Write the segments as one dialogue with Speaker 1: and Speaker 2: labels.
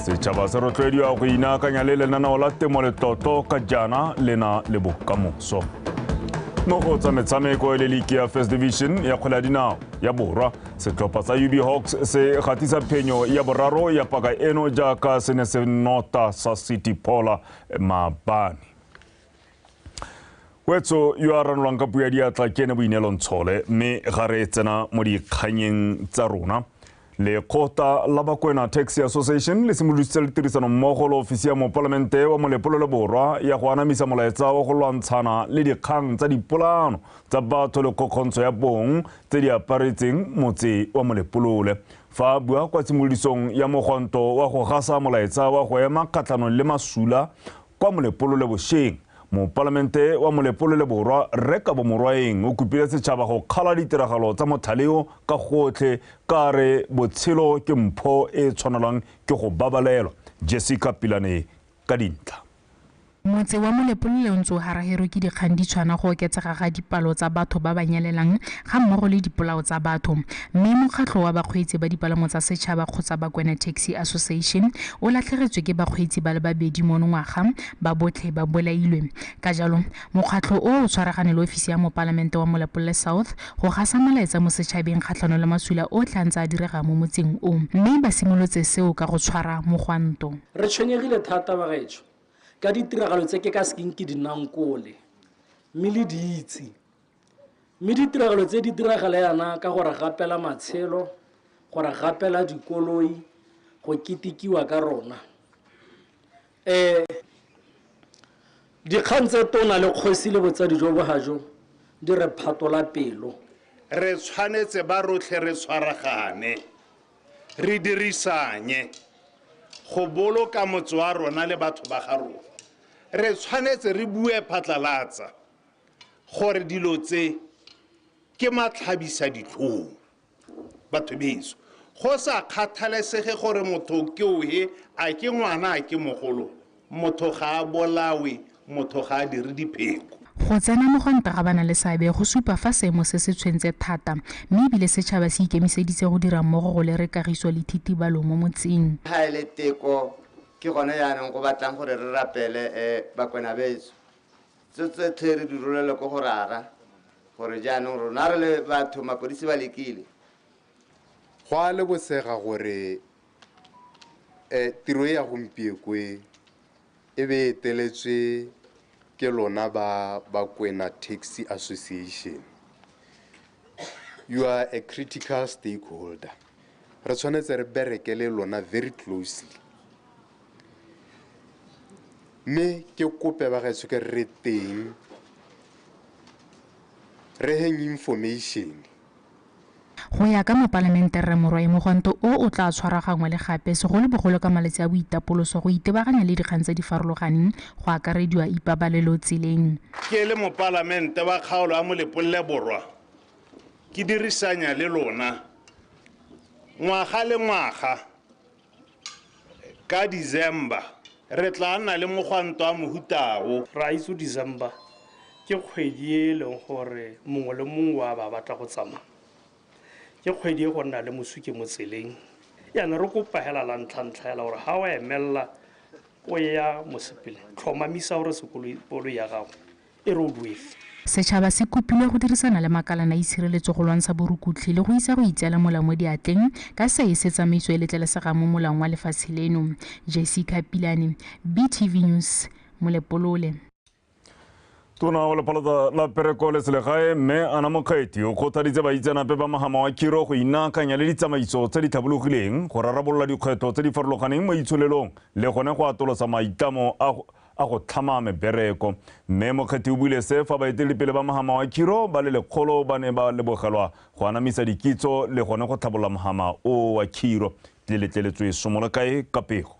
Speaker 1: Setšhaba se rotloediwa go inaakanya le lenaneo la temoletoto ka jana lena le bokamoso. Mo go tsa metshameko le ligi ya First Division ya kgwele ya dinao ya borwa setlhopha sa UB Hawks se gatisa phenyo ya boraro ya paka eno jaaka se ne se nota sa City Pola maabane. Wetso yo a ranolang ka puo ya diatla ke ene Boinelo Ntshole mme ga re tsena mo dikganyeng tsa rona. Le kota la BOTSWANA Taxi Association le simolotse le tirisano mmogo le ofisi ya mopalamente wa Molepolo le Borwa ya go anamisa molaetsa wa go lwantshana le dikgang tsa dipolano tsa batho le kokontsho ya bong tse di aparetseng motse wa Molepolole. Fa bua kwa tshimolodisong ya mogwanto wa go gasa molaetsa wa go ema kgatlhanong le masula kwa Molepolole bošeng. Mopalamente wa Molepolo le Borwa Reka Bomorwaeng o kopile setšhaba go kgala ditiragalo tsa mothaleo ka gotlhe ka re botshelo ke mpho e tshwanelang ke go babalelwa. Jessica Pilane ka dintlha.
Speaker 2: Motse wa Molepolole o ntse o haragero ke dikgang di tshwana go oketsega ga dipalo tsa batho ba ba nyalelang ga mmogo le dipolao tsa batho mme mokgatlho wa bakgweetsi ba dipalamo tsa setšhaba kgotsa BOTSWANA Taxi Association o latlhegetswe ke bakgweetsi ba le babedi mo ngwaga ba botlhe ba bolailwe ka jalo mokgatlho o tshwaragane le ofisi ya mopalamente wa Molepolole South go gasa molaetsa mo setšhabeng kgatlhano le masula o tlantse a direga mo motseng o mme ba simolotse seo ka go tshwara mogwanto.
Speaker 3: Re tshwenyegile thata bagetso ka ditiragalo tse ke ka sking ke dinankole mme le ditsi mme ditiragalo tse di diragala yana ka gore gapela matshelo gore gapela dikoloi go kitikiwa ka rona dikgang tse tona le kgosi le botsadi jo bo hajo di re phatola pelo.
Speaker 4: Re tshwanetse ba rotlhe re tshwaragane re dirisanye go boloka motse wa rona le batho ba ga rona. Re tshwanetse re bue phatlalatsa gore dilo tse ke matlhabisa ditlhong batho beso go sa kgathalesege gore motho ke ohe a ke ngwana a ke mogolo motho ga a bolawe motho ga a dire dipheko.
Speaker 2: Go tsena mogwanto ga bana le seabe go supa fa seemo se se tshwentse thata mme ebile setšhaba se ikemiseditse go dira mmogo go le re kagiso le thitibalo mo motseng.
Speaker 5: Ha ile teko ke gone yaanong go batlang gore re rapele BOTSWANA beso tse tlhere di rolele go go rara gore jaanong rona re le batho mapodisi ba lekile
Speaker 6: go a le bosega gore tiro ya gompieko e be teletswe ke lona ba BOTSWANA Taxi Association. You are a critical stakeholder. Re tshwanetse re berekele lona very closely. Me ke kope ba gaetso ke re teng re heng information
Speaker 2: go ya ka mopalamente re morwa mogwanto o tla tshwaragangwa le gape segolo bogolo ka maletsi a boitapoloso go itebaganya le dikgang tse di farologaneng go akarediwa ipabalelo tseleng.
Speaker 4: Ke le mopalamente wa kgaolo a Molepolo le Borwa ke dirisanya le lona ngwaga le ngwaga ka December re tla nna le mogwanto a mohutao.
Speaker 3: Ra itse December ke kgwedi e leng gore mongwe le mongwe wa ba batla go tsamaya ke kgwedi e go nna le mosuke mo tseleng yana re kopa hela la ntlha gore ha wa emella o ya mosepele tlhomamisa gore sekolo ya gago e roadway.
Speaker 2: Setšhaba se kopile go dirisana le makalana a itshireletso go lwantsha borukutlhi le go isa go itseela molao mo diatleng ka se se tsamaiso e letlelesega mo molaong wa lefatshe leno. Jessica Pilane, BTV News, Molepolole.
Speaker 1: Tona wa Lepalata la Pereko le Selegae mme Ana Mokgweetsi o kgothaditse baitseanape ba magama wa khiro go inaakanya le ditsamaiso tse di tlhabologileng go rarabolola dikgwetlho tse di farologaneng mo itsholelong le gone go atolosa maitlamo a go tlhama mebereko. Mme Mokgweetsi o buile se fa baeteledipele ba magama wa khiro ba le lekgolo ba ne ba lebogelwa go anamisa dikitso le gone go tlhabolola mogama o wa khiro le letleletswe Somolakae ka pego.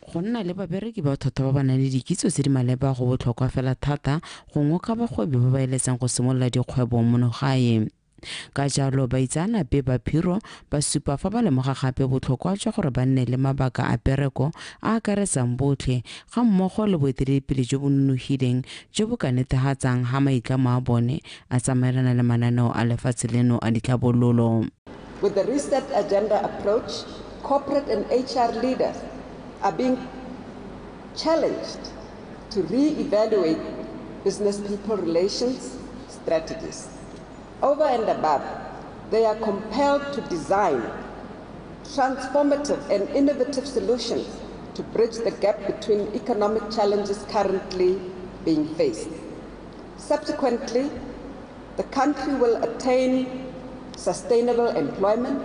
Speaker 7: Go nna le babereki ba thata ba bana le dikitso tse di maleba go botlhokwa fela thata go ngoka bagwebi ba ba eletsang go simolola dikgwebo mo gae. Ka jalo baitseanape ba phiro ba supa fa ba lemoga gape botlhokwa jwa gore ba nne le mabaka a pereko a akaretsang botlhe ga mmogo le boeteledipele jo bo nonofileng jo bo ka netagatsang ga maitlamo a bone a tsamaelana le mananeo a lefatshe leno a ditlhabololo.
Speaker 8: With the reset agenda approach, corporate and HR leaders are being challenged to re-evaluate business-people relations strategies. Over and above, they are compelled to design transformative and innovative solutions to bridge the gap between economic challenges currently being faced. Subsequently, the country will attain sustainable employment,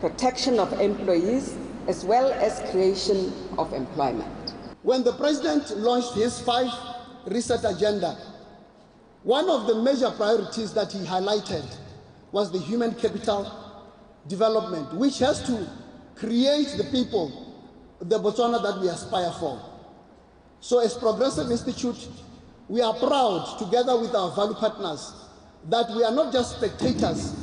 Speaker 8: protection of employees, as well as creation of employment.
Speaker 9: When the President launched his 5 reset agenda, one of the major priorities that he highlighted was the human capital development, which has to create the people, the Botswana that we aspire for. So as Progressive Institute, we are proud, together with our value partners, that we are not just spectators,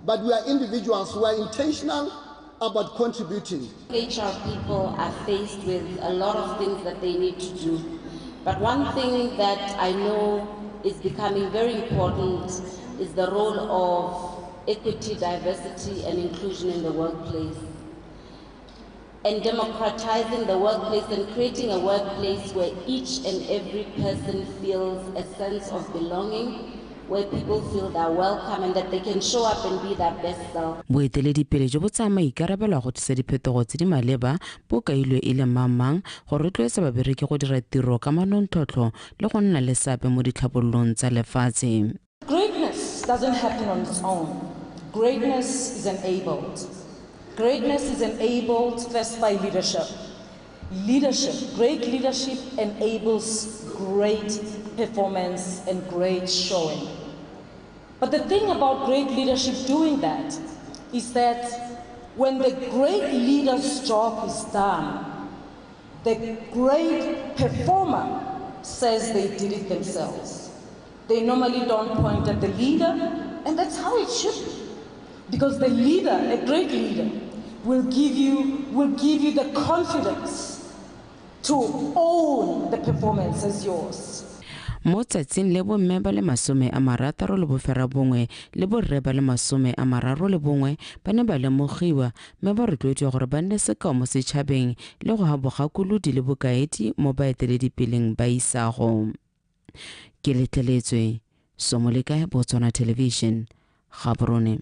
Speaker 9: but we are individuals who are intentional about contributing.
Speaker 10: HR people are faced with a lot of things that they need to do. But one thing that I know is becoming very important is the role of equity, diversity, and inclusion in the workplace. And democratizing the workplace and creating a workplace where each and every person feels a sense of belonging, where people feel they're welcome and that they can show up and be their best self.
Speaker 7: Boeteledipele jo bo tsaya maikarabelo go tlisa diphetogo tse di maleba bo kailwe e le mang go rotloetsa babereki go dira tiro ka manontlhotlho le go nna le seabe mo ditlhabololong tsa lefatshe.
Speaker 11: Greatness doesn't happen on its own. Greatness is enabled. Greatness is enabled first by leadership. Great leadership enables great performance and great showing. But the thing about great leadership doing that is that when the great leader's job is done, the great performer says they did it themselves. They normally don't point at the leader, and that's how it should be. Because the leader, a great leader, will give you the confidence to own the performance as yours.
Speaker 7: Mo tsatsing le bomme ba le 60 le bofera bongwe le borre ba le 31 ba ne ba lemogiwa mme ba rotloediwa gore ba nne sekao mo setšhabeng le go habogakolodi le bokaedi mo baeteledipeleng ba isago. Ke letleletswe Somoleka, Botswana Television, Gaborone.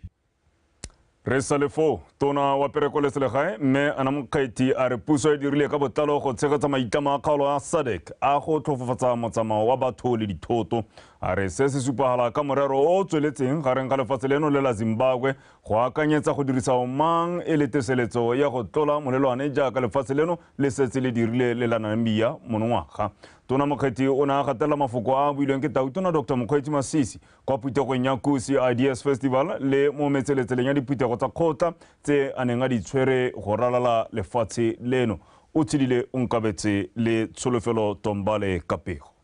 Speaker 1: Re salefo tona wa pereko le selegae mme ana mokgaiti a re puso e dirile ka botlalo go tshegetsa maitlamo a kgaolo a SADC a go tlhofofatsa motsamao wa batho le dithoto. A re se se supagala ka morero o tsweletseng gareng ga lefatshe leno le la Zimbabwe go akanyetsa go dirisa mang e le teseletso ya go tlola molelwane jaaka lefatshe leno le setse le dirile le la Namibia monongwaga. Tona mokgweetsi o ne a gatela mafoko a builweng ke Tautona Dr. Mokgweetsi Masisi kwa phuthegong ya Kosi Ideas Festival le mo metseletseleng ya diphutego tsa kgotla tse a neng a di tshwere go ralala lefatshe leno. O tshedile o nkabetse le Tsholofelo Tombale Kapego.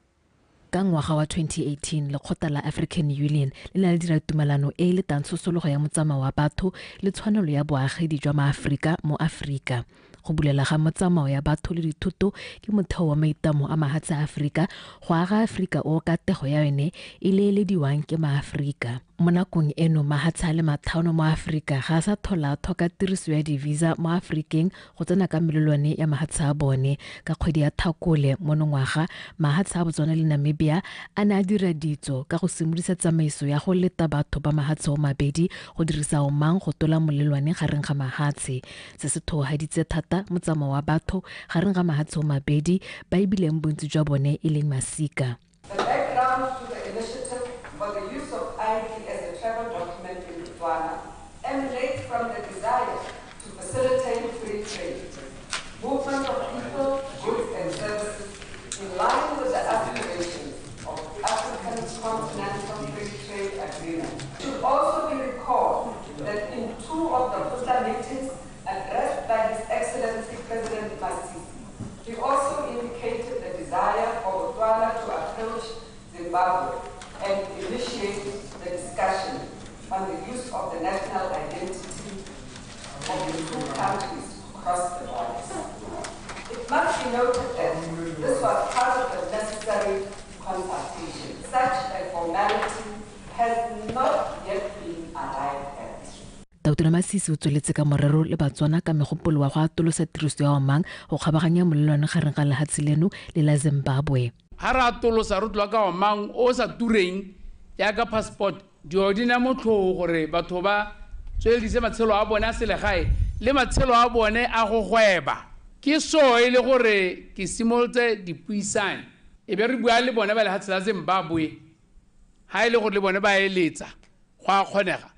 Speaker 12: Ka ngwaga wa 2018 lekgotla la African Union le na le dira tumelano e le tantsosologo ya motsamao wa batho le tshwanelo ya boagedi jwa maAfrika mo Afrika. Go bulela ga motsamao ya batho le dithoto ke motheo wa maitamo a mahatsa Afrika go aga Afrika o katego ya yone e leelediwang ke maAfrika. Mo nakong eno mahatsa le mathauno mo Afrika ga sa thola thoka tiriso ya divisa mo Afrikeng go tsena ka melelwane ya mahatsa a bone ka kgwedi ya Thakole monongwaga. Mahatsa a Botswana le Namibia a ne a dira ditso ka go simolisa tsamaiso ya go leta batho ba mahatsa o mabedi go dirisa o mang go tola molelwane gareng ga mahatse. Se se thohaditse thata motsamao wa batho gareng ga mahatsa o mabedi ba ibileng bontsi jwa bone e leng masika.
Speaker 8: The background to the initiative for the use of ID as a travel document in Botswana emanates from the desire to facilitate free trade, movement of people, goods and services in line with the aspirations of African Continental Free Trade Agreement. It should also be recalled that in 2 of the Botswana meetings addressed by His Excellency President Masisi, he also indicated the desire for Botswana to approach Zimbabwe and initiate the discussion on the use of the national identity of the 2 countries across the borders. It must be noted that this was part of the necessary consultation. Such a formality has not yet been arrived at.
Speaker 12: Tautona Masisi o tsweletse ka morero le Batswana ka megopolo wa go atolosa tiriso ya omang go kgabaganya molelwane gareng ga lehatshe leno le la Zimbabwe.
Speaker 13: Ha re atolosa re tloa ka omang o sa tureng ya ka passport dio dina motlho gore batho ba tsweledise matshelo a bone a selegae le matshelo a bone a go gweba. Ke so e le gore ke simolotse dipuisane e be re bua le bone ba lehatshe la Zimbabwe ha ile gore le bone ba eletsa go a kgonega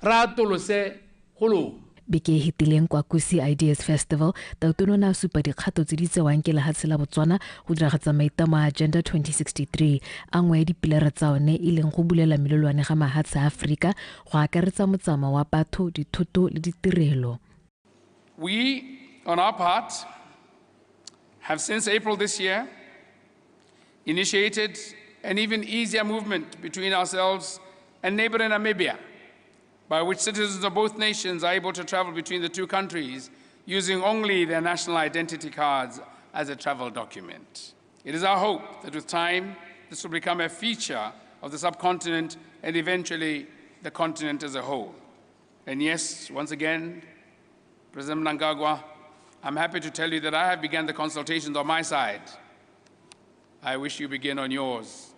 Speaker 13: ra atolose golo.
Speaker 12: Beke hitileng kwa Kusi Ideas Festival, Tautona na supa dikgato tse di tsewang ke lehatshe la Botswana go diragatsa maitamo a Agenda 2063 a ngwe ya dipilara tsa one e leng go bulela melelwane ga mahatshe a Afrika go akaretsa motsamao wa batho, dithoto le ditirelo.
Speaker 13: We, on our part, have since April this year initiated an even easier movement between ourselves and neighboring Namibia, by which citizens of both nations are able to travel between the two countries using only their national identity cards as a travel document. It is our hope that with time, this will become a feature of the subcontinent and eventually the continent as a whole. And yes, once again, President Mnangagwa, I'm happy to tell you that I have begun the consultations on my side. I wish you begin on yours.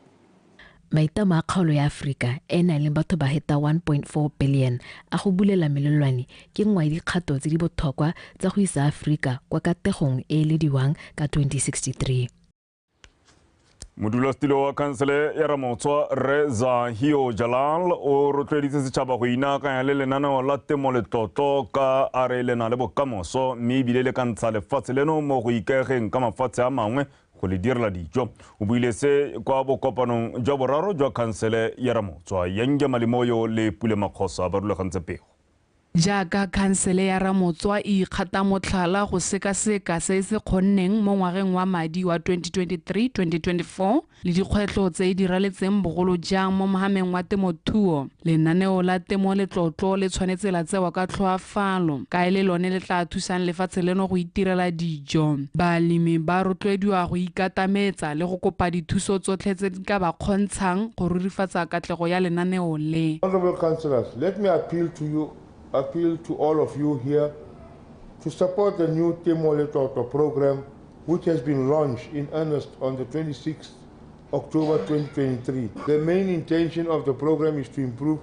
Speaker 12: Maitamo a kgaolo ya Afrika e na le batho ba heta 1.4 billion a go bulela melelwane ke ngwe ya dikgato tse di botlhokwa tsa go isa Afrika kwa kategong e lediwang ka 2063.
Speaker 1: Modulasetilo wa kansele ya Ramotswa Reza Hio Jalal o rotloeditse setšhaba go inaakanya le lenaneo la temo le tlotlo ka a re le na le bokamoso mme ebile le ka ntsha lefatshe leno mo go ikaegeng ka mafatshe a mangwe go le direla dijo. O buile se kwa bokopanong jwa boraro jwa kansele ya Ramotswa Yenge Malimoyo le Pule Makgosa ba rulagantse pego.
Speaker 2: Jaaka kansele ya Ramotswa e ikgata motlhala go sekaseka se se kgonneng mo ngwageng wa madi wa 2023-2024 le dikgwetlho tse di raletseng bogolo jang mo mohameng wa temothuo. Lenaneo la temo le tlotlo le tshwanetse la tsewa ka tlhoafalo ka e le lone le tla thusang lefatshe leno go itirela dijo. Balemi ba rotloediwa go ikatametsa le go kopa dithuso tsotlhe tse di ka ba kgontshang go rurifatsa katlego ya lenaneo le.
Speaker 14: Honorable councillors, let me appeal to all of you here to support the new Temo le Toto program, which has been launched in earnest on the 26th October 2023. The main intention of the program is to improve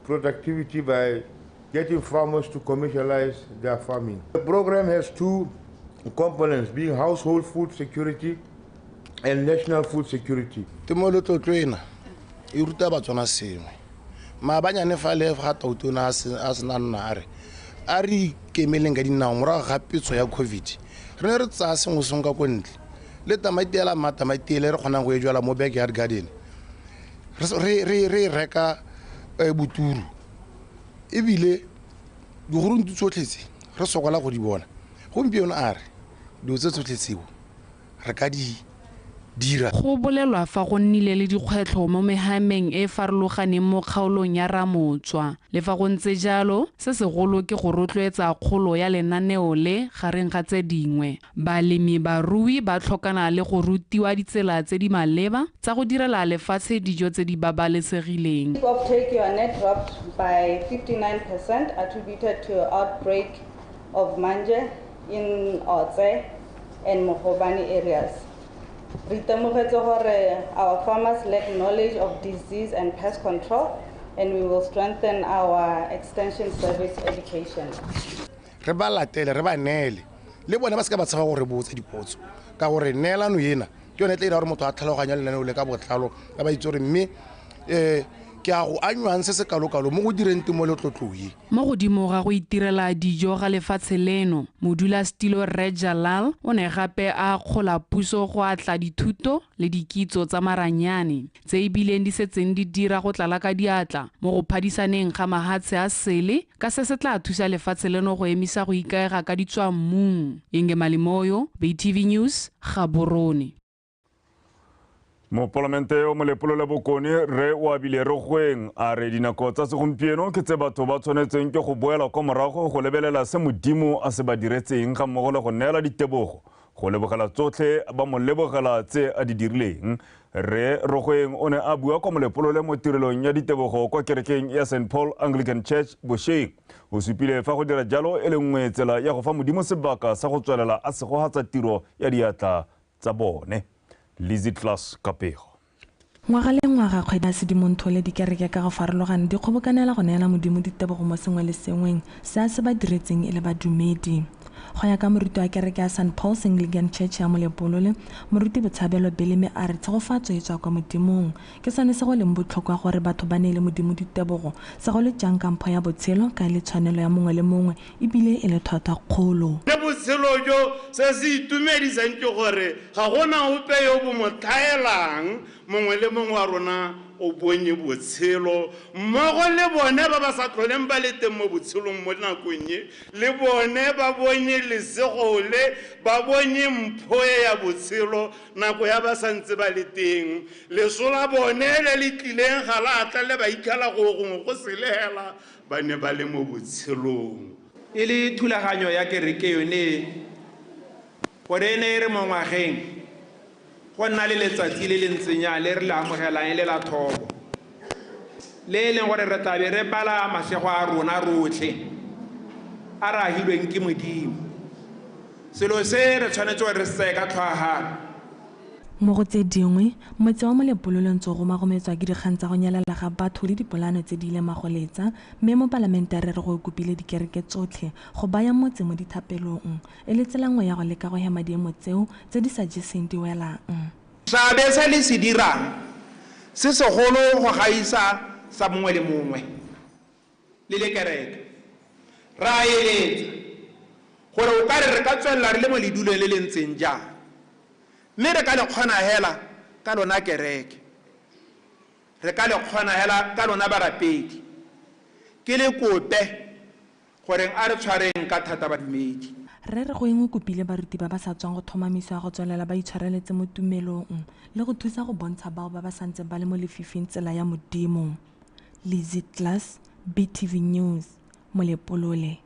Speaker 14: productivity by getting farmers to commercialize their farming. The program has two components, being household food security and national food security.
Speaker 15: Temo le Toto ena e ruta Batswana sengwe. Ma banyane fa le ga Tautona a sena nna a re kemeleng ka dinao morago ga petso ya COVID re ne re tsaya sengwe sengwe ka kontle le tamaitela matamaitele re kgonang go e jwala mo backyard garden re reka buturu ebile digoruntu tsotlhetse re sokola go di bona gompieno a re dio tse tsotlhetseo re ka di dira.
Speaker 2: Go bolelwa fa go nnile le dikgwetlho mo mehameng e farologaneng mo kgaolong ya Ramotswa. Le fa go ntse jalo, se segolo ke go rotloetsa kgolo ya lenaneo le gareng ga tse dingwe. Balemi barui ba tlhokana le go rutiwa ditsela tse di maleba tsa go direla lefatshe dijo tse di babalesegileng.
Speaker 16: Uptake your net dropped by 59% attributed to outbreak of manje in Otse and Mohobani areas. Our farmers lack knowledge of disease and pest control, and we will strengthen our extension service education.
Speaker 15: Re ba latele re ba neele le bona ba se ka ba tshaba gore botse dipotso ka gore neelano ena ke yone e tla ira gore motho a tlhaloganya lenaneo le ka botlhalo ka ba itse gore mme ke a go anywang se se kalokalo mo go direng temo le tlotloe.
Speaker 2: Mo godimo ga go itirela dijo ga lefatshe leno, modulasetilo Reza Jalal o ne gape a kgola puso go atla dithuto le dikitso tsa maranyane tse e bileng di setseng di dira go tlala ka diatla mo go phadisaneng ga mahatshe a sele ka se se tla thusa lefatshe leno go emisa go ikaega ka ditswammung. Yenge Malimoyo, BTV News, Gaborone.
Speaker 1: Mo parlamente o molepolo la bokone re wa bile re goeng a re dinako tsa segompieno ke tse batho ba tshwanetseng ke go boela kwa morago go lebelela se modimo a se ba diretseng ga mmogo le go neela ditebogo go lebogela tsotlhe ba mo lebogela tse a di dirileng. Re Rogoeng o ne a bua kwa molepolole mo tirelong ya ditebogo kwa kerekeng ya St. Paul Anglican Church Bosheng. O supile fa go dira jalo e le nngwe tsela ya go fa modimo sebaka sa go tswelela a segogatsa tiro ya diatla tsa bone. Lizzy Class Kapego.
Speaker 17: Ngwaga le ngwaga kgwedi ya Sedimonthole le dikereke ka go farologana di kgobokanela go neela modimo ditebogo mo sengwe le sengweng se a se ba diretseng e le badumedi. Go ya ka moruti wa kereke ya St. Paul's Anglican Church ya Molepolole, moruti Botshabelo Beleme a re tshegofatso e tswa kwa modimong ke sone se go leng botlhokwa gore batho ba neele modimo ditebogo se go le jang ka mpho ya botshelo ka le tshwanelo ya mongwe le mongwe ebile e le thata kgolo.
Speaker 4: Le botshelo jo se se itumedisang ke gore ga gona ope yo bo mo tlhaelang mongwe le mongwe wa rona o bonye botshelo mmogo le bone ba ba sa tlholeng ba le teng mo botshelong mo nakong ye le bone ba bonye lesegole ba bonye mpho ya botshelo nako ya ba santse ba le teng lesola bone le tlileng ga la tla le ba ikala go selela ba ne ba le mo botshelong
Speaker 18: e le thulaganyo ya kereke yone gore ne re mo ngwageng go nna le letsatsi le le ntsenya le re la amogelang le la thobo le leng gore re tlabe re bala masego a rona rotlhe a re agilweng ke modimo selo se re tshwanetse gore re se ka tlhwagana.
Speaker 17: Mo go tse dingwe motse wa Molepolole ntse go magometswa ke dikgang tsa go nyelela ga batho le dipolano tse di ile magoletsa mme mo parlamentare re go kopile dikereke tsotlhe go baya motse mo dithapelong e le tsela nngwe ya go leka go hema diemo tseo tse di sa jeseng di welang.
Speaker 18: Sabe sa le se dirang se segolo go gaisa sa mongwe le mongwe le le kereke ra eletsa gore o ka re ka tswelela re le mo ledulo le le ntseng jang mme re ka le kgona hela ka lona kereke re ka le kgona hela ka lona barapedi ke le kope gore a re tshwareng ka thata badumedi.
Speaker 17: Re go engwe kopile baruti ba ba sa tswang go thomamisa go tswelela ba itshwareletse mo tumelong le go thusa go bontsha bao ba ba santse ba le mo lefifing tsela ya modimo. Lizzy Class, BTV News, Molepolole.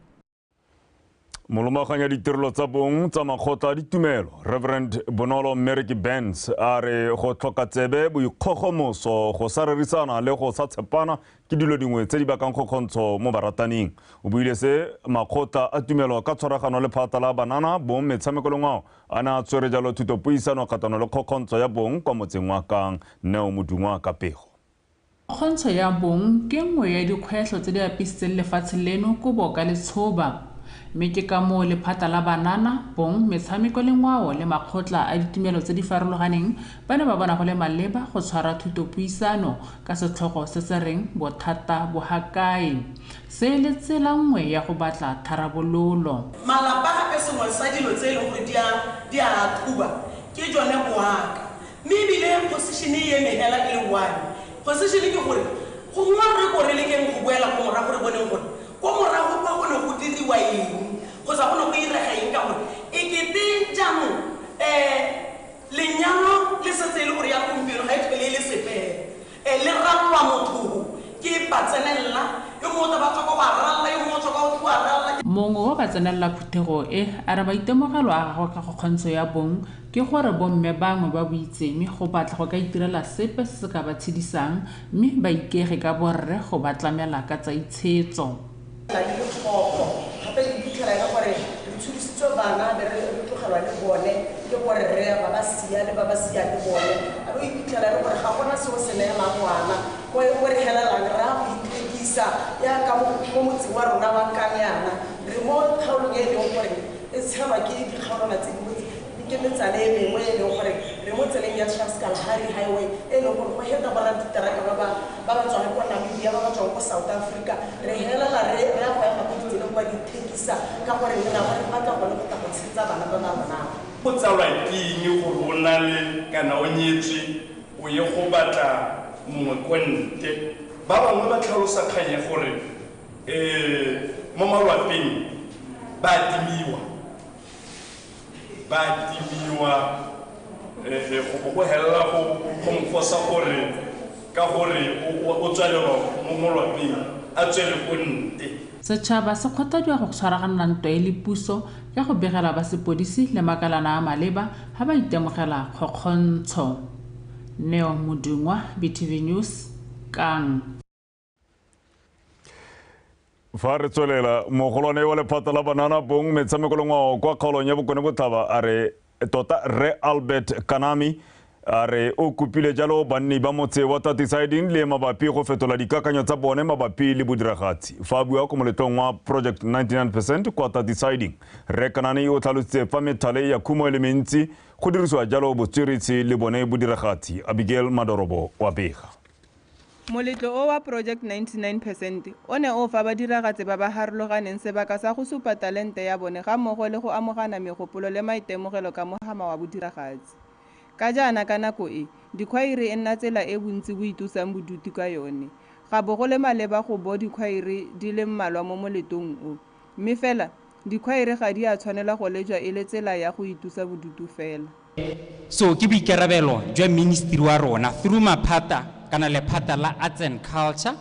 Speaker 1: Molomaganya ditirelo tsa bong tsa makgotla ditumelo Reverend Bonolo Merrick Benz a re go tlhoka tsebe boikgogomoso go sa rerisana le go sa tshepana ke dilo dingwe tse di bakang kgokgontsho mo barataneng. O buile se makgotla a tumelo ka tshwaragano le phata la banana bo metshamekolong ao a na a tswere jalo thuto puisano kgatano le kgokgontsho ya bong kwa motseng wa Kang Neo Modungwa Kapego.
Speaker 19: Kgokgontsho ya bong ke nngwe ya dikgwetlho tse di apisitseng lefatshe leno ko boka le tshoba mme ke ka moo lephata la banana bong metshameko le ngwao le makgotla a ditumelo tse di farologaneng ba ne ba bona go le maleba go tshwara thuto puisano ka setlhogo se se reng bothata bo ha kae se le tsela nngwe ya go batla tharabololo.
Speaker 20: Malapa gape sengwe sa dilo tse e leng gore di a thuba ke jone boaka mme ebile position e eme hela e le one position ke gore go ngwa re gore le keng go boela go morago re boneng gore ko morago kwa go ne go diriwa eng go sa go ne go irega eng ka gore e kete jaanong lenyalo le setse e le gore ya gompieno ga e tlhole le sepele le ralwa motho ke batsenelela yo motho ba tlhoka go aralla yo motho ka go aralla.
Speaker 19: Mongwe wa batsenelela phuthego e a re maitemogelo a gagwe ka kgokgontsho ya bong ke gore bomme bangwe ba boitsemi go batla go ka itirela sepe se se ka ba tshedisang mme ba ikege ka borre go ba tlamela ka tsa itshetso.
Speaker 20: La di tlhoko gape di fitlhela ka gore re thusitswe bana be re tlogelwa le bone ke gore re ba ba sia le bone a re fitlhela le gore ga gona seo se neelang ngwana ko re helelang re a go itlhekisa ya ka mo motseng wa rona wa Kang yana re mo kgaolong e leng gore e tshelwa ke dikgaolwana tse dingwe ke metsana e mengwe e leng gore re mo tseleng ya Transkal Highway e leng gore go heta bona diteraka ba tswang kwa Namibia ba tswang kwa South Africa re helela re a go ema go ditseleng kwa dithekisa ka gore re na gore ba tla gone go tla go tshetsa bana ba bona
Speaker 21: go tsalwa ke eng gore o na le kana o nyetswe o ye go batla mongwe ko ntle ba bangwe ba tlhalosa kganya gore mo malapeng ba timiwa go helela go mfosa gore ka gore o tswalelwa mo malapeng a tswele ko nte
Speaker 19: setšhaba se kgothadiwa go tshwaragana ntwa e le puso ka go begela ba sepodisi le makalana a maleba ga ba itemogela kgokgontsho. Neo Modungwa, BTV News, Kang.
Speaker 1: Fa re tswelela mogolwane wa lephata la banana bong metshameko le ngwao kwa kgaolong ya Bokone Botlhaba a re tota Re Albert Kanami a re o kopile jalo banni ba motse wa Tatisiding le mabapi go fetola dikakanyo tsa bone mabapi le bodiragatsi. Fa bua ko moletlong wa Project 99% kwa Tatisiding, Re Kanani o tlhalositse fa methale ya khumo le mentsi go dirisiwa jalo botsweretsi le bone bodiragatsi. Abigail Madorobo wa bega.
Speaker 5: Moletlo o wa Project 99% o ne o fa badiragatsi ba ba harologaneng sebaka sa go supa talente ya bone ga mmogo le go amogana megopolo le maitemogelo ka mogama wa bodiragatsi. Ka jaana ka nako e, dikhwairi e nna tsela e bontsi bo itusang bodutu ka yone. Ga bo go le maleba go bo dikhwairi di le mmalwa mo moletong o. Mme fela, dikhwairi ga di a tshwanela go lejwa e le tsela ya go itusa bodutu fela.
Speaker 22: So ke boikarabelo jwa ministry wa rona through maphata kana lephata la Arts and Culture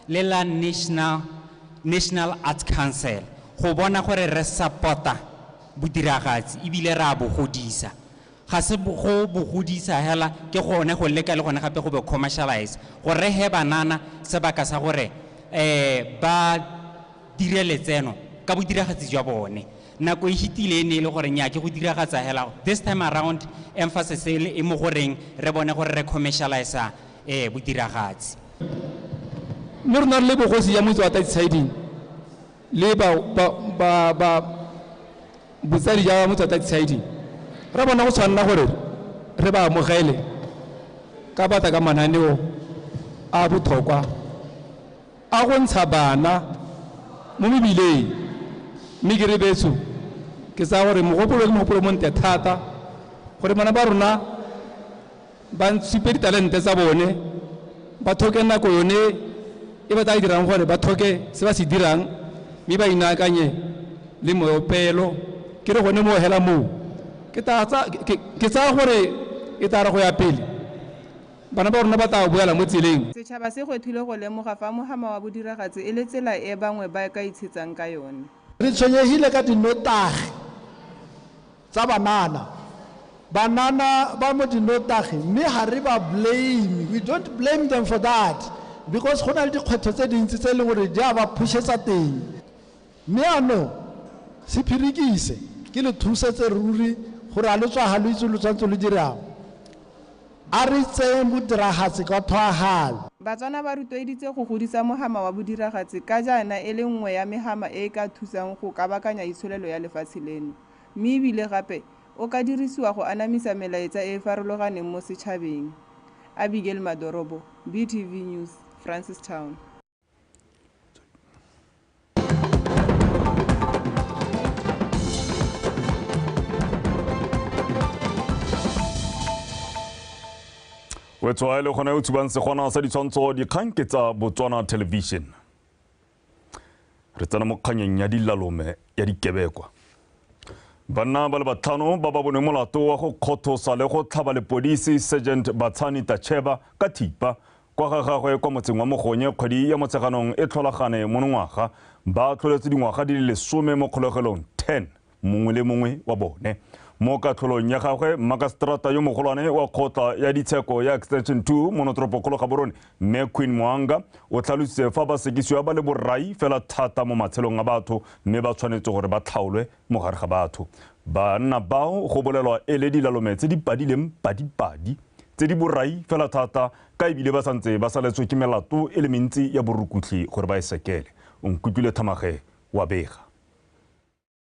Speaker 22: le la National Arts Council go bona gore re supporta bodiragatsi ebile ra bo godisa. Ga se go bo godisa hela ke gone go leka le gone gape go be commercialize gore he banana sebaka sa gore ba direle tseno ka bodiragatsi jwa bone. Nako e hitile ne le gore nya ke go diragatsa hela. This time around emphasis e mo goreng re bone gore re commercialize bodiragatsi.
Speaker 23: Le rona le bogosi ya motse wa Tatisiding le ba botsadi ja motse wa Tatisiding re bona go tshwanna gore re ba amogele ka bata ka mananeo a botlhokwa a go ntsha bana mo mebileng. Mme ke re betso ke sa gore mogopolo ke mogopolo monte thata gore bana ba rona ba ntshupedi talente tsa bone ba thoke nako yone e ba tla dirang gore ba thoke se ba se dirang mme ba inakanye le moopelo ke re gone mo hela mo ke tsa gore e tla go ya pele bana ba rona ba tla boela mo tseleng.
Speaker 5: Setšhaba se gwetlhile go lemoga fa mogama wa bodiragatsi e le tsela e bangwe ba ka itshetsang ka yone.
Speaker 24: Re tshwenyegile ka dinotagi tsa banana ba mo dinotagi mme ga re ba blame. We don't blame them for that because go na le dikgwetlho tse dintsi tse e leng gore di a ba phušetsa teng. Mme ano se phirikise ke le thusetse ruri gore a le tswa ga lo itse lo tshwanetse lo dirang a re tseng bodiragatsi ka thwagalo.
Speaker 5: Batswana ba rotloeditse go godisa mogama wa bodiragatsi ka jaana e le nngwe ya megama e ka thusang go kabakanya itsholelo ya lefatshe leno. Mme ebile gape o ka dirisiwa go anamisa melaetsa e farologaneng mo setšhabeng. Abigail Madorobo, BTV News, Francistown.
Speaker 1: Wetswa le gone o tsubang segwana sa ditshwantsho dikgang ke tsa Botswana Television. Re tsena mo kganyeng ya dilalome ya dikebekwa. Banna ba le batlhano ba ba bone molato wa go kgothosa le go tlhaba lepodisi Sergeant Batsani Tacheba ka thipa kwa ga gagwe kwa motseng wa Mogonye kgwedi ya motseganong e tlholagane monongwaga ba tlholetse dingwaga di le 10 mo kgolegelong 10 mongwe le mongwe wa bone. Mo katlholong ya gagwe Magastrata yo mogolwane wa kgotla ya ditsheko ya Extension 2 monotropokolo Gaborone mme Queen Mwanga o tlhalositse fa ba sekisiwa ba le borai fela thata mo matshelong a batho mme ba tshwanetse gore ba tlhaolwe mo gare ga batho. Banna bao go bolelwa e le dilalome tse di padileng padipadi tse di borai fela thata ka ebile ba santse ba saletswe ke melato e le mentsi ya borukutli gore ba e sekele. O nkutlwile Thamage wa bega.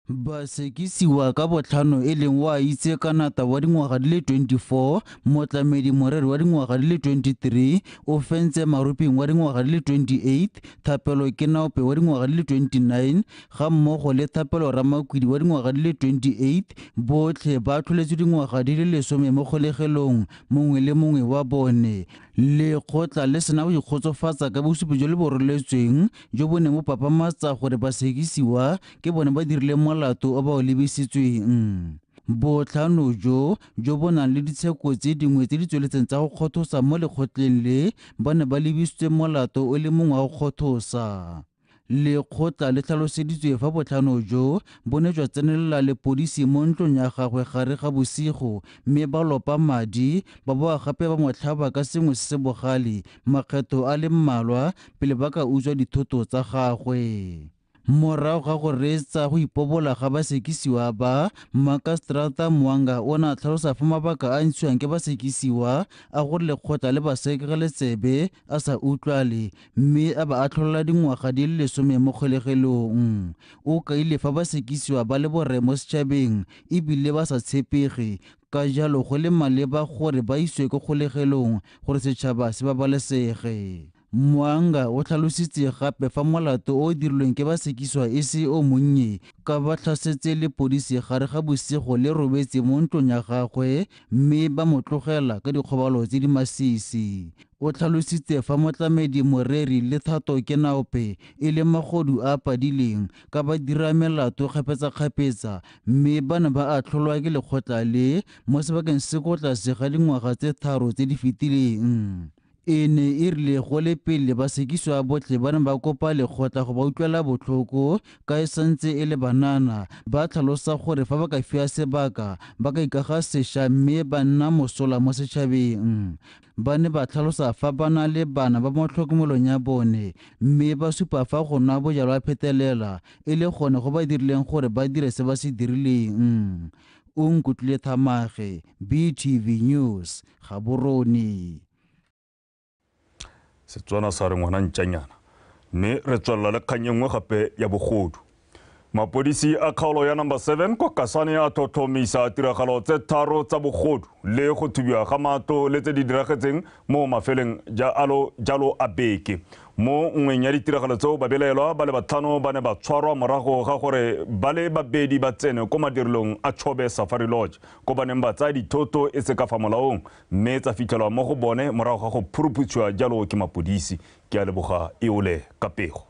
Speaker 25: Ba sekisiwa ka botlhano e leng wa itse ka nata wa dingwaga di le 24, motlamedi morero wa dingwaga di le 23, ofense maruping wa dingwaga di le 28, thapelo ke naope wa dingwaga di le 29, ga mmogo le thapelo ramakwidi wa dingwaga di le 28, botlhe ba tlholetse dingwaga di le 10 mo kgolegelong mongwe le mongwe wa bone. Lekgotla le sena go ikgotsofatsa ka bosupi jo le boroletsweng jo bo ne mo papamatsa gore ba sekisiwa ke bone ba dirile molato o ba o lebisitsweng. Botlhano jo bo nang le ditsheko tse dingwe tse di tsweletseng tsa go kgothosa mo lekgotleng le ba ne ba lebisitswe molato o le mongwe wa go kgothosa. lekgotla le tlhaloseditswe fa botlhano jo bo ne jwa tsenelela lepodisi mo ntlong ya gagwe gare ga bosigo mme ba lopa madi ba boa gape ba motlhaba ka sengwe se se bogale makgetho a le mmalwa pele ba ka utswa dithoto tsa gagwe. Morago ga go reetsa go ipobola ga basekisiwa ba, Makastrata Mwanga o ne a tlhalosa fa mabaka a ntshiwang ke basekisiwa a gore lekgotla le ba sekegele tsebe a sa utlwale mme a ba atlholola dingwaga di le 10 mo kgolegelong. O kaile fa basekisiwa ba le borre mo setšhabeng ebile ba sa tshepege ka jalo go le maleba gore ba iswe ko kgolegelong gore setšhaba se babalesege. Mwanga o tlhalositse gape fa molato o dirilweng ke basekisiwa e se o monnye ka ba tlhasetse lepodisi gare ga bosigo le robetse mo ntlong ya gagwe mme ba mo tlogela ka dikgobalo tse di masisi. O tlhalositse fa motlamedi moreri le Thato ke naope e le magodu a padileng ka ba dira melato kgapetsa-kgapetsa mme ba ne ba atlholwa ke lekgotla le mo sebakeng se ko tlase ga dingwaga tse 3 tse di fetileng. E ne e rile go le pele basekisiwa botlhe ba ne ba kopa lekgotla go ba utlwela botlhoko ka e santse e le banana ba tlhalosa gore fa ba ka fiwa sebaka ba ka ikaga sešwa mme ba nna mosola mo setšhabeng. Ba ne ba tlhalosa fa ba na le bana ba mo tlhokomelong ya bone mme ba supa fa go nwa bojalwa phetelela e le gone go ba dirileng gore ba dire se ba se dirileng. O Nkutlile Thamage, BTV News, Gaborone.
Speaker 1: Setswana sa re ngwana ntšanyana mme re tswalela le kgang nngwe gape ya bogodu. Mapodisi a kgaolo ya number 7 kwa Kasane a thotlhomisa tiragalo tse 3 tsa bogodu le go thubiwa ga mato le tse di diragetseng mo mafeleng jalo a beke. Mo ngweng ya ditiragalo tseo babelaelwa ba le 5 ba ne ba tshwarwa morago ga gore ba le babedi ba tsene ko madirilong a Chobe Safari Lodge ko ba neng ba tsaya dithoto e se ka fa molaong mme tsa fitlhelwa mo go bone morago ga go phuruphutshiwa jalo ke mapodisi. Ke a leboga Eole Kapego.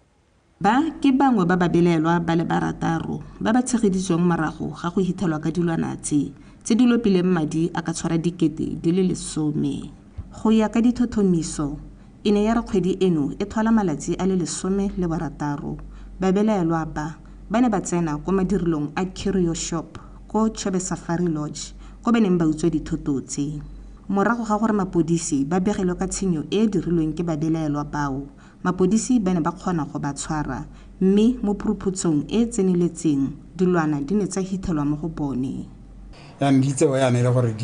Speaker 3: Ba ke bangwe ba babelaelwa ba le barataro ba ba tshegeditsweng morago ga go hithelwa ka dilwana tse di lopileng madi a ka tshwara dikete di le 10. Go ya ka dithothomiso e ne ya re kgwedi eno e thola malatsi a le 16. Babelaelwa ba ne ba tsena ko madirilong a Curio Shop ko Chobe Safari Lodge ko ba neng ba utswa dithoto tse. Morago ga gore mapodisi ba begelwe ka tshenyo e e dirilweng ke babelaelwa bao, mapodisi ba ne ba kgona go ba tshwara mme mo phuruphutsong e tseneletseng dilwana di ne tsa hithelwa mo go bone.
Speaker 6: Ya nditsewa ya ne le gore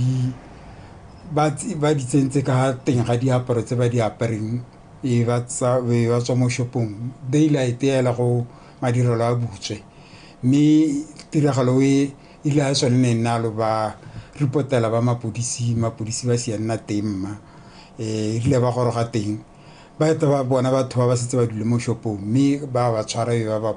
Speaker 6: ba di tsentse ka teng ga diaparo tse ba di apereng e ba tswa mo shopong daylight ya la go madirelo a butswe mme tiragalo e ile a sone ne nalo ba reportela ba mapodisi ba sia nna temma ile ba goroga teng ba eta ba bona batho ba setse ba dule mo shopong mme ba tshwara ba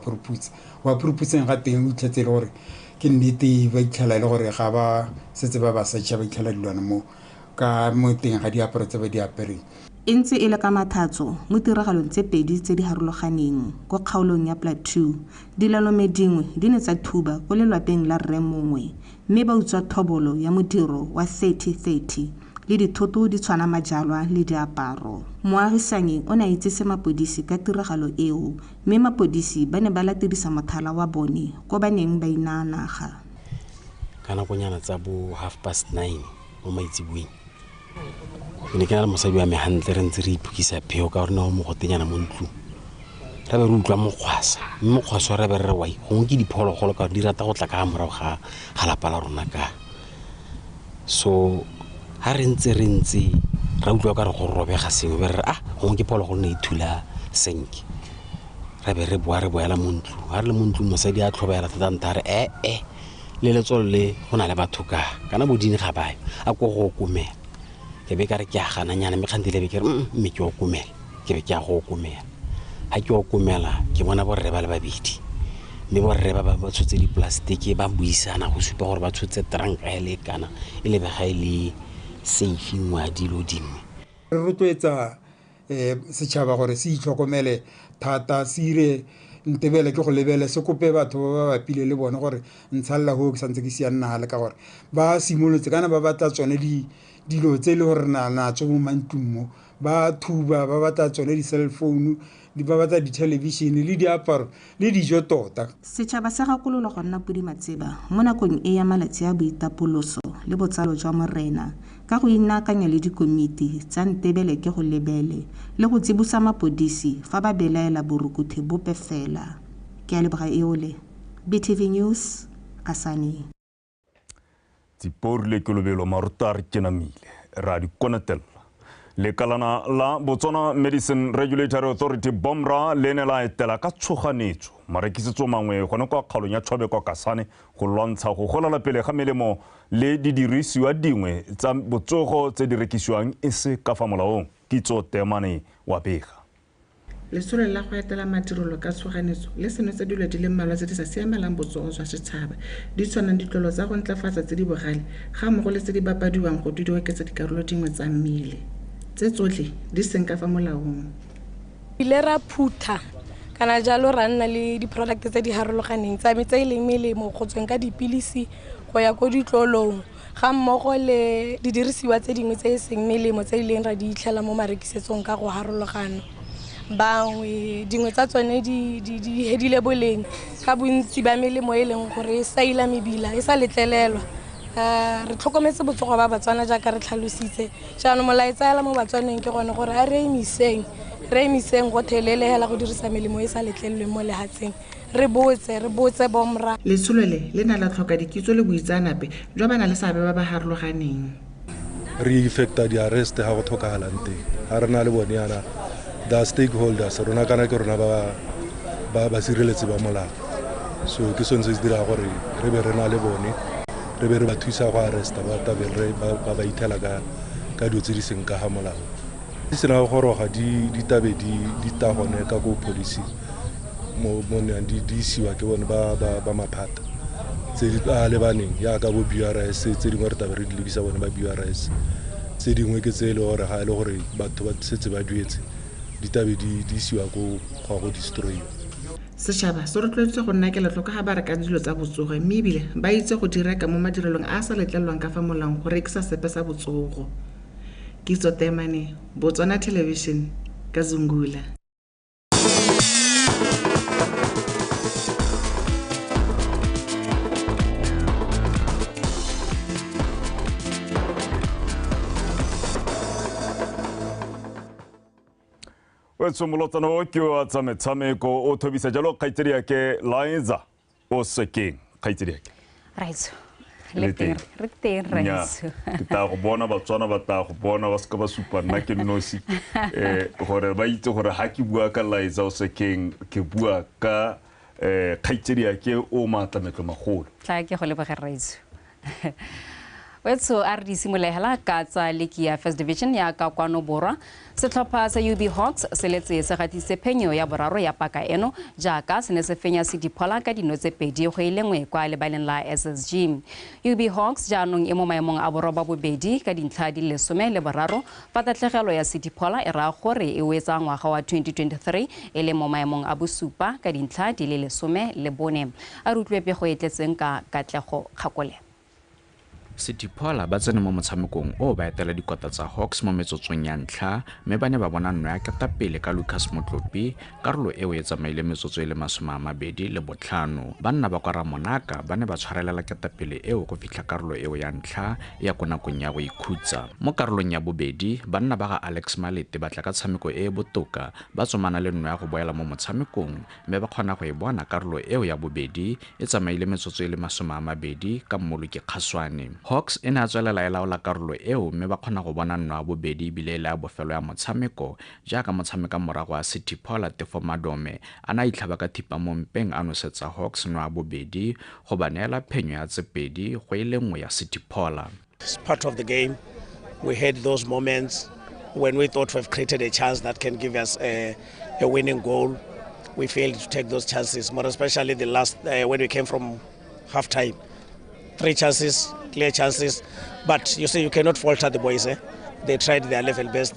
Speaker 6: phuruputseng ga teng o tlhetse le gore ke nnete ba itlhela le gore ga ba setse ba setšha ba itlhela dilwana mo ka mo teng ga diaparo tse ba di apereng.
Speaker 3: E ntse e le ka mathatso mo tiragalong tse pedi tse di harologaneng ko kgaolong ya Plateau. Dilalome dingwe di ne tsa thuba ko lelwapeng la rre mongwe mme ba utswa thobolo ya modiro wa 3030 le dithoto di tshwana majalwa le diaparo. Moagisane o ne a itsese mapodisi ka tiragalo eo mme mapodisi ba ne ba latedisa mothala wa bone ko ba neng ba inaanaga.
Speaker 9: Ka nakonyana tsa bo 9:30 mo Maitseboeng ne ke na le mosadi wa me hantle re ntse re iphukisa pheo ka gore ne go mogotenyana mo ntlong re be re utlwa mokgwasa mme mokgwasa re be re wai gongwe ke diphologolo ka gore di rata go tla ka morago ga lapa la rona ka so ha re ntse ra utlwa ka re go robega sengwe be re gongwe ke phologolo ne ithula senke re be re boela mo ntlong ha re le mo ntlong mosadi a tlhobaela thata re le letsolo le go na le batho kana bodini ga bayo a ko go komela ke be ka re ke a gananyana mme kgantile be ke re mme ke o komela ke be ke a go komela ha ke o komela ke bona borre ba le babedi mme borre ba tshotse di-plastic ba buisana go supa gore ba tshotse tranka e le kana e le bega e le safe ngwa dilo dingwe.
Speaker 6: Re rotloetsa setšhaba gore se itlhokomele thata se ire ntebele ke go lebele se kope batho ba bapile le bone gore ntshalela go ke santse ke siannagale ka gore ba simolotse kana ba batla tsone dilo tse le gore na tso mo mantlong mo ba thuba ba batla tsone di-cell phone ba batla di-television le diaparo le dijo tota.
Speaker 3: Setšhaba se gakololwa go nna Pudimatseba mo nakong e ya malatsi a boitapoloso le botsalo jwa morena ka go inakanya le dikomiti tsa ntebele ke go lebele le go tsibusa mapodisi fa ba belaela borukuthe bope fela. Ke a leboga eole BTV News Kasane.
Speaker 1: Tipor le kolobelo marutar kenamile radio konatel le kalana la Botswana Medicine Regulatory Authority bomra lene la etela ka tshoganetso marekisetso mangwe gone kwa kgalong ya Tšhobe kwa Kasane go lwantsha go golela pele ga melemo le didirisiwa dingwe tsa botsogo tse di rekisiwang e se ka fa molaong. Kitso Temane wa Bega
Speaker 7: Lesole la go etela madirolo ka tshoganetso le seno tse dilo di le mmalwa tse di sa siamelang botsogo jwa setšhaba di tshwanang ditlolo tsa go ntlafatsa tse di bogale ga mmogo le tse di bapadiwang go di oketsa dikarolo dingwe tsa mmele tse tsotlhe di seng ka fa molaong.
Speaker 8: Ile ra phutha kana jalo ra nna le di-product tse di harologaneng tsa tse e leng melemo go tsweng ka dipilisi go ya ko ditlolong ga mmogo le didirisiwa tse dingwe tse e seng melemo tse e leng ra di itlhela mo marekisetsong ka go harologana. Bangwe dingwe tsa tsone di hedile boleng ka bontsi ba melemo e leng gore e sa ila mebila e sa letlelelwa. Re tlhokometse botsogo ba Batswana jaaka re tlhalositse jaanong molaetsaela mo Batswaneng ke gone gore a re emiseng go thelele hela go dirisa melemo e sa letlelelweng mo lehatseng. Re botse bomra.
Speaker 7: Letsholo le na la tlhoka dikitso le boitsanape jwa bana le seabe ba ba harologaneng.
Speaker 10: Re effecta di-arrest ga go tlhokagalang teng ga re na le bone yana the stakeholders rona kana ke rona ba sireletsi ba molao so ke sone se se dira gore re be re na le bone re be re ba thusa go arresta ba ithela ka dilo tse di seng ka ga molao di sena go goroga di tabe di tagone ka ko police mo di isiwa ke bone ba maphata tse di lebaneng yaka bo BRS tse dingwe re tabe re di lebisa bone ba BRS tse dingwe ke tse e le gore ga e le gore batho ba setse ba duetse ditabe di isiwa go destroy.
Speaker 7: Setšhaba se rotloeditswe go nna kelotlhoko ga ba reka dilo tsa botsogo mme ebile ba itse go di reka mo madirelong a sa letlelelwang ka fa molaong go rekisa sepe sa botsogo. Kitso Temane, Botswana Television, Kazungula.
Speaker 1: Wetsomolotano ke wa tsa metshameko o thobisa jalo kgaitsedi yake Liza o sekeng kgaitsedi yake.
Speaker 11: Raiso. Re teng Raiso.
Speaker 1: Ke ta go bona Batswana ba ta go bona ba ska ba supa nna ke nosi gore ba itse gore ha ke bua ka Liza o sekeng ke bua ka kgaitsedi yake o matlametlo magolo.
Speaker 11: Tla ke go leboga Raiso. Wetso RDC molehela ka tsa leki ya First Division ya ka kwano borwa setlhopha sa UB Hawks se letse se gatise phenyo ya boraro ya paka eno jaaka se ne se fenya se diphola ka dino tse pedi go ilengwe kwa lebaleng la SSG. UB Hawks jaanong e mo maemong a boroba bobedi ka dintlha di le 13 fa tatlhegelo ya sediphola e ra gore e wetsa ngwaga wa 2023 e le mo maemong a bosupa ka dintlha di le 14 a rutlwe pe go etletseng ka katlego kgakole.
Speaker 13: Setipola ba tsene mo motshamekong o ba etela dikota tsa Hawks mo metsotsong ya ntlha mme ba ne ba bona nno ya katapele ka Lucas Motlopi karolo eo e tsamaile metsotso e le 25 banna ba kwa Ramonaka ba ne ba tshwarelela katapele eo go fitlha karolo eo ya ntlha ya konakong ya go ikhutsa mo karolong ya bobedi banna ba ga Alex Malete ba tla ka tshameko e botoka ba tsomana le nno ya go boela mo motshamekong mme ba kgona go e bona karolo eo ya bobedi e tsamaile metsotso e le 20 ka Mmoloki Kgaswane. Hawks e ne a tswelela e laola karolo eo mme ba kgona go bona nno a bobedi bile le a bofelo ya motshameko jaaka motshameka morago a Setipola Tefo Madome a na itlhaba ka thipa mo mpeng a nosetsa Hawks nno a bobedi go ba neela phenyo ya tsepedi go ile nngwe ya Setipola.
Speaker 26: It's part of the game. We had those moments when we thought we've created a chance that can give us a winning goal. We failed to take those chances, more especially the last when we came from half-time. 3 chances, clear chances, but you see you cannot falter the boys. They tried their level best,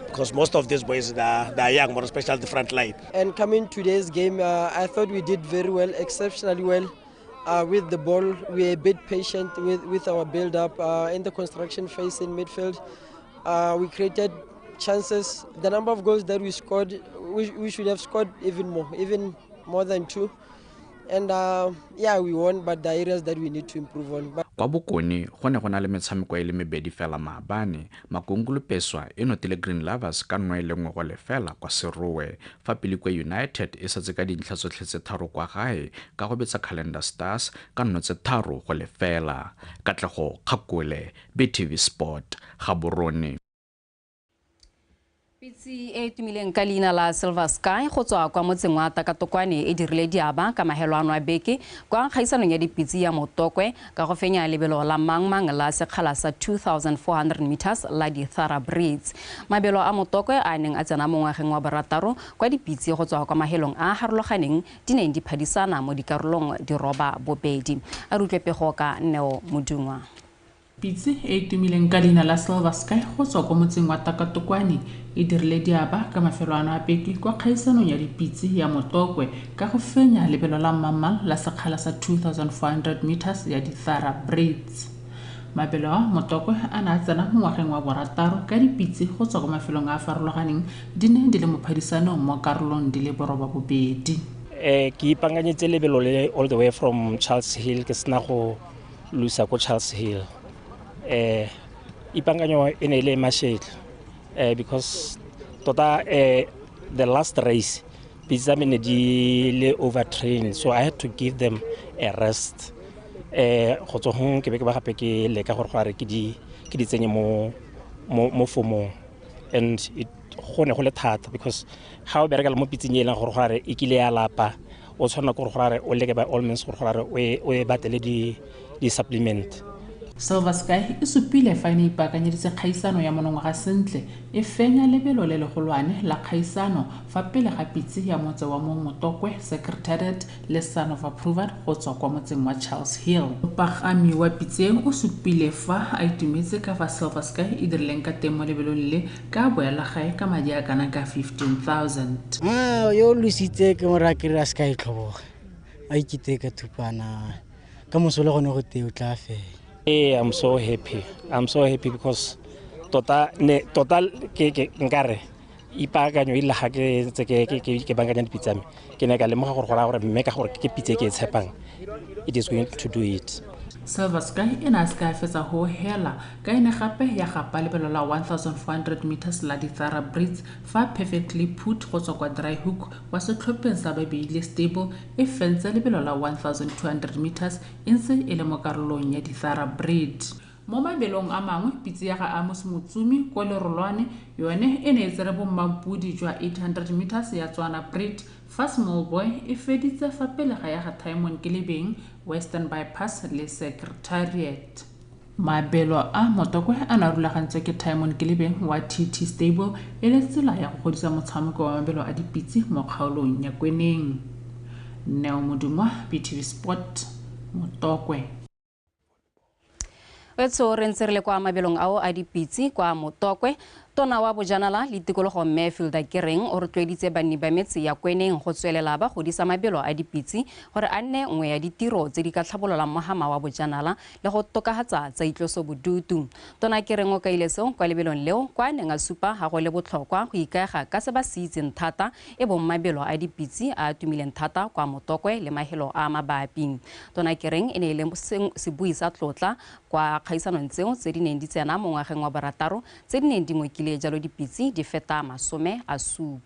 Speaker 26: because most of these boys they are young, more especially the front line.
Speaker 27: And coming today's game, I thought we did very well, exceptionally well. With the ball, we were a bit patient with our build-up in the construction phase in midfield. We created chances. The number of goals that we scored, we should have scored even more than 2. And yeah, we won, but the areas that we need to improve on.
Speaker 13: Kwa bokone go ne go na le metshameko e le mebedi fela maabane Makongolopeswa e notile Green Lovers ka 1-1 go lefela kwa Serowe fa Pilikwe United e setse ka dintlha tsotlhe tse 3 kwa gae ka go betsa Calendar Stars ka 3 go lefela. Katlego Kgakole, BTV Sport, Gaborone.
Speaker 11: Pitsi e tumileng ka leina la Silver Sky go tswa kwa motseng wa Takatokwane e dirile diaba ka mahelwana a beke kwa kgaisanong ya dipitsi ya Motokwe ka go fenya lebelo la mangmang la sekgala sa 2400 meters la di-thoroughbreds. Mabelo a Motokwe a neng a tsena mo ngwageng wa borataro kwa dipitsi go tswa kwa mahelong a harologaneng di neng di phadisana mo dikarolong diroba bobedi. A re utlwe pego ka Neo Modungwa.
Speaker 19: Pitsi e tumileng ka leina la Silver Sky go tswa kwa motseng wa Takatokwane e dirile diaba ka mafelwana a beke kwa kgaisanong ya dipitsi ya Motokwe ka go fenya lebelo la mamang la sekgala sa 2400 meters ya di-thoroughbreds. Mabelo a Motokwe a na tsena mo ngwageng wa borataro ka dipitsi go tswa kwa mafelong a farologaneng di ne di le mo phadisanong mo karolong di le boroba bobedi.
Speaker 2: Ke ipanganyetse lebelo le all the way from Charles Hill ke sena go lusa ko Charles Hill. Ipanganyo e ne le mashetla because tota the last race pizza me di le overtrained, so I had to give them a rest. Go tswa ho ke be ke ba gape ke le ka gore gore ke di tsenye mo fomong, and it go ne go le thata because how be re ka le mo pitseng e leng gore gore e kile ya lapa o tshwana gore gore o leke by all means gore gore o e batele di supplement.
Speaker 19: Silver Sky e supile fa ne ipaakanyeditse kgaisano ya monongwaga sentle e fenya lebelo le legolwane la kgaisano fa pele ga pitsi ya motse wa Motokwe Secretariat le Son of Approval go tswa kwa motseng wa Charles Hill. Pagami wa pitseng o supile fa a itumetse ka fa Silver Sky e dirileng ka teng mo lebelong le ka boela gae ka madi a kana ka 15,000.
Speaker 4: Yo lusitse ke morakira Sky Tlhoboga a ikite ka thupana ka mosole gone go te o tla fela.
Speaker 2: I'm so happy. I'm so happy because total ke nkare ipaakanyo ile ga ke bankanya dipitsa me ke ne ka lemoga gore mme ka gore ke pitse ke tshepang it is going to do it.
Speaker 19: Silver Sky e na ska fetsa ho hela ka ene gape ya gapa lebelo la 1400 meters la di-thoroughbreds fa Perfectly Put go tswa kwa Dry Hook wa setlhopheng sa babedi stable e fentse lebelo la 1200 meters e ntse e le mo karolong ya di-thoroughbred. Mo mabelong a mangwe pitsi ya ga Amos Motsumi ko lerolwane yone e ne e tsere bomampudi jwa 800 meters ya Tswana Breed fa Small Boy e feditse fa pele ga ya ga Timon Kelebeng Western Bypass le Secretariat. Mabelo a Motokwe a na rulagantse ke Timon Kelebeng wa TT Stable e le tsela ya go godisa motshameko wa mabelo a dipitsi mo kgaolong ya Kweneng. Neo Modungwa, BTV Sport, Motokwe.
Speaker 11: Wetso re ntse re le kwa mabelong ao a dipitsi kwa Motokwe tona wa bojanala le tikologo Mayfield Kereng o rotloeditse banni ba metsi ya Kweneng go tswelela ba godisa mabelo a dipitsi gore a nne nngwe ya ditiro tse di ka tlhabololang mogama wa bojanala le go tokagatsa tsa itloso bodutu. Tona Kereng o ka ile seo kwa lebelong leo kwa neng a supa ga go le botlhokwa go ikaega ka se ba se itseng thata e bong mabelo a dipitsi a tumileng thata kwa Motokwe le mahelo a mabapi. Tona Kereng e ne le sebui sa tlotla kwa kgaisanong tseo tse di neng di tsena mo ngwageng wa borataro tse di neng di ngwekile jalo dipitsi di feta 17.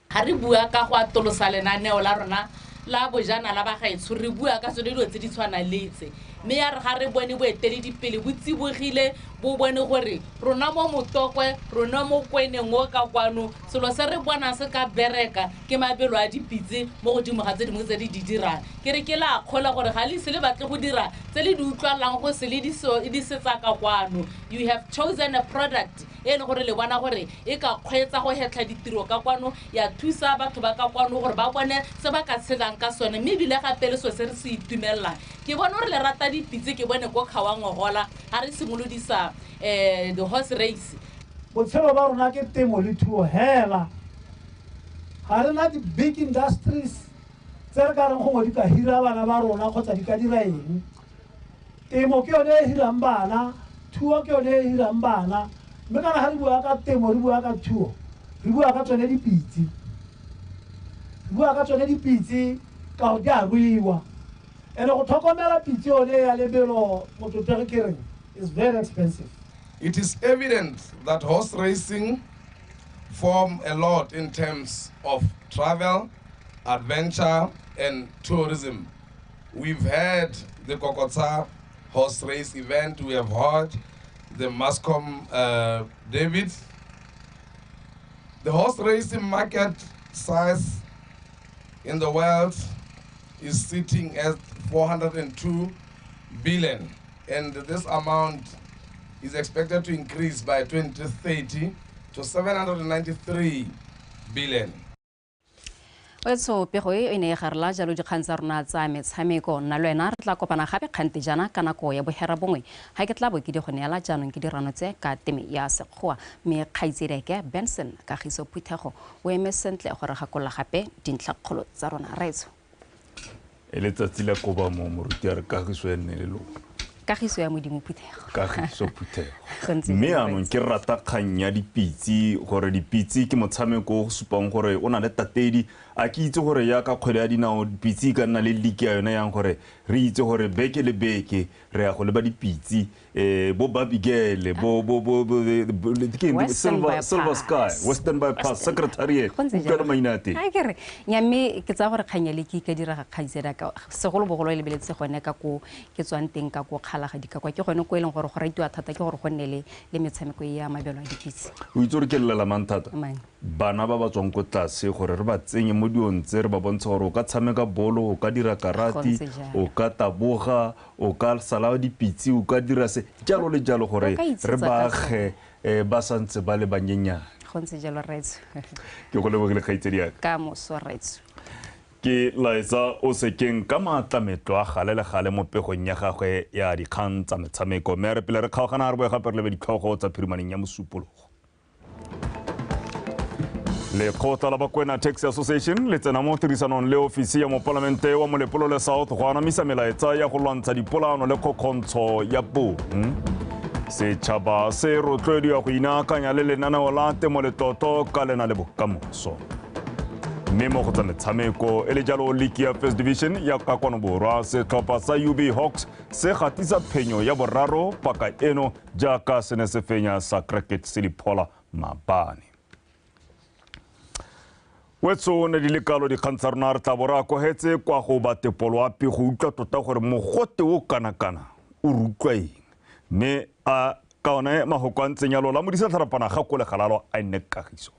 Speaker 12: Ha re bua ka go atolosa lenaneo la rona la bojanala ba gaetsho re bua ka tsone dilo tse di tshwana letse mme ya re ga re bone boetele dipele bo tsibogile bo bone gore rona mo Motokwe rona mo Kweneng o ka kwano selo se re bona se ka bereka ke mabelo a dipitsi mo godimo ga tse dingwe tse di dirang ke re ke la kgola gore ga le se le batle go dira tse le di utlwalang go se le di setsa ka kwano. You have chosen a product e le gore le bona gore e ka kgwetsa go hetla ditiro ka kwano ya thusa batho ba ka kwano gore ba bone se ba ka tshelang ka sone mme bile gape le so se re se itumelela ke bona gore le rata dipitsi ke bone go khawango gola ha re simolodisa the horse race.
Speaker 24: Botshelo ba rona ke temo le thuo hela ha re na di big industries tse re ka reng go di ka hira bana ba rona kgotsa di ka dira eng. Temo ke yone e hirang bana, thuo ke yone e hirang bana, mme kana ga re bua ka temo re bua ka thuo re bua ka tsone dipitse ka go di a ruiwa and go tlhokomela pitse yone ya lebelo motho ke reng is very expensive.
Speaker 14: It is evident that horse racing form a lot in terms of travel, adventure, and tourism. We've had the Kokotsa horse race event, we have heard the Mascom David. The horse racing market size in the world is sitting at 402 billion, and this amount is expected to increase by 2030 to 793 billion.
Speaker 11: Wetso pego e ne ga rela jalo dikgang tsa rona tsa metshameko nna le wena re tla kopana gape kgante jana ka nako ya bohera bongwe ga ke tla bo ke di go neela jaanong ke dirano tse ka teme ya sekgowa mme kgaitsedi ke Benson Kagiso Phuthego o eme sentle gore gakolla gape dintlhakgolo tsa rona raitso
Speaker 1: e letsatsi la koba mo moruti a re Kagiso ene le lo
Speaker 11: Kagiso ya Modimo Phuthego
Speaker 1: Kagiso Phuthego mme anong ke rata kgang ya dipitse gore dipitse ke motshameko go supang gore o na le tatedi a ke itse gore ya ka kgwele ya dinao dipitse ka nna le liki ya yona yang gore re itse gore beke le beke re ya go le ba dipitse bo Babigele bo Silver Sky Western Bypass Secretariat ka mainate
Speaker 11: a kere nyame ke tsa gore kganya le ke dira kgaitseda ka segolo bogolo le beletse gone ka ko ke tswang teng ka go kgalaga dikakwa ke gone go eleng gore go raitiwa thata ke gore go nne le metshameko ya mabelo a dipitse
Speaker 1: o itse re ke lela mantata bana ba ba tswang ko tlase gore re ba tsenye mo diong tse re ba bontsha gore o ka tshameka bolo o ka dira karate o ka taboga o ka sala dipitse o ka dira se jalo le jalo gore re baage ba santse ba le banyenyane
Speaker 11: go ntse jalo raitso
Speaker 1: ke go lebogile kgaitsedi ya
Speaker 11: ka moso raitso
Speaker 1: ke laetsa o sekeng ka maatlametlo a gale le gale mo pegong ya gagwe ya dikgang tsa metshameko mme re pele re kgaogana re boe gape re lebe ditlhogo tsa phirimaneng ya mosupologo lekgotla la Bakwena Taxi Association le tsena mo tirisanong le ofisi ya mopalamente wa Molepolo le South go anamisa melaetsa ya go lwantsha dipolano le kgokgontsho ya bong setšhaba se rotloediwa go inaakanya le lenaneo la temo le toto ka lena le bokamoso mme mo go tsa metshameko e le jalo liki ya First Division ya ka kwano borwa setlhopha sa UB Hawks se gatisa phenyo ya boraro paka eno jaaka se ne se fenya sa Cricket Siliphola Mabane wetso ne di lekalo dikgang tsa rona re tla bora ko hetse kwa go batepoloapi go utlwa tota gore mogote o kana-kana o rutlwa eng mme a ka one mahoko a ntseng yalo la modisa tharapana ga ko legalalo a nne Kagiso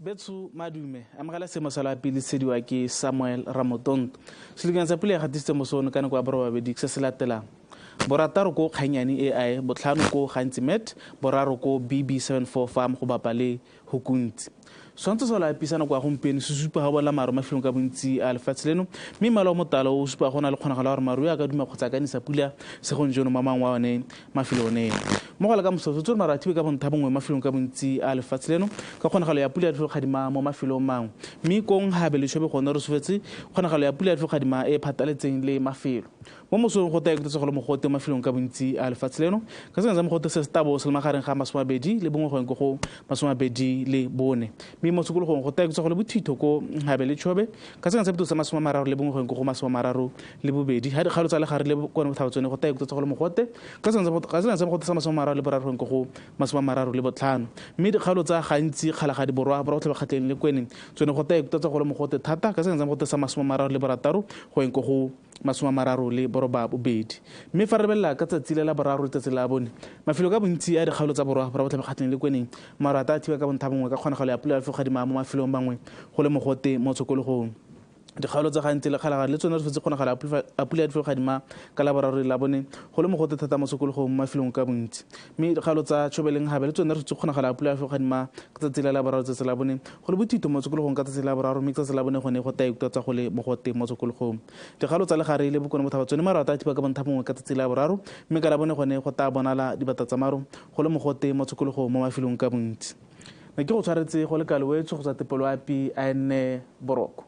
Speaker 15: Betsu madume amagala se mosala pele sediwa ke Samuel Ramotonto selekeng sa pele ya gatiste mosono ka nako ya borwa babedi se se latelang borataro ko kganyane AI botlhano ko gantsi met boraro ko BB74 farm go bapa le hukunti swantse sola pisana kwa gompieno se supa ga bola maru mafelong ka bontsi a lefatshe leno mme malo o motalo o supa gona le kgonagalo gore maru ya ka duma go tsakanisa pula segong jono mamang wa one mafelo one mo go la ka mososo tsone marathibe ka bontha bongwe mafelong ka bontsi a lefatshe leno ka kgonagalo ya pula ya difokgadima mo mafelong mangwe mme kong gabe le tšhobe gone re sofetse kgonagalo ya pula ya difokgadima e phataletseng le mafelo mo mosong go taeketse go le mogote mafelong ka bontsi a lefatshe leno ka sengwe sa mogote se se tabo se le magareng ga 20 le bongwe go go 20 le bone mme mo sekologong go taeketse go le bothito ko gabe le tšhobe ka sengwe sa bito sa 30 le bongwe go go 30 le bobedi ga dikgalo tsa le gare le kone bothabatsone go taeketse go le mogote ka sengwe sa mogote sa 30 le boraro go go 30 le botlhano mme dikgalo tsa gantsi kgalagadi borwa go tlhoba kgatleng le kwene tsone go taeketse go le mogote thata ka sengwe sa mogote sa 30 le borataro go go 30 le boroba bobedi mme fa re bella ka tsatsi le la boraro tsatsi la bone mafelo ka bontsi a dikgalo tsa borwa ba tlhoba kgatleng le kwene marata a thiba ka bonthabongwe ka kgonagalo ya pula ya difokgadima mo mafelong bangwe go le mogote mo tshokologong dikgaolo tsa gantsi le kgalagare le tsone re fetse kgonagala a pula ya difelogadima ka laboraro la bone go le mogote thata mo sekologong mo mafelong ka bontsi mme dikgaolo tsa tšhobeleng gabe le tsone re fetse kgonagala a pula ya difelogadima ka tsatsi la laboraro tsatsi la bone go le bothito mo sekologong ka tsatsi la boraro mme ka tsatsi la bone gone go taekuta tsa go le mogote mo sekologong dikgaolo tsa legare le bokone bothaba tsone maro a ta thiba ka bonthapongwe ka tsatsi la boraro mme ka la bone gone go ta bonala dibata tsa maro go le mogote mo sekologong mo mafelong ka bontsi na ke go tshwaretse go le kalo wetso go tsa tepelo api a ene boroko.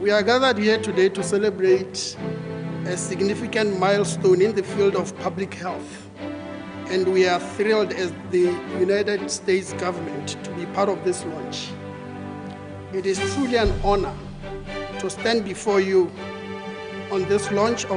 Speaker 16: We are gathered here today to celebrate a significant milestone in the field of public health, and we are thrilled as the United States government to be part of this launch. It is truly an honor to stand before you on this launch of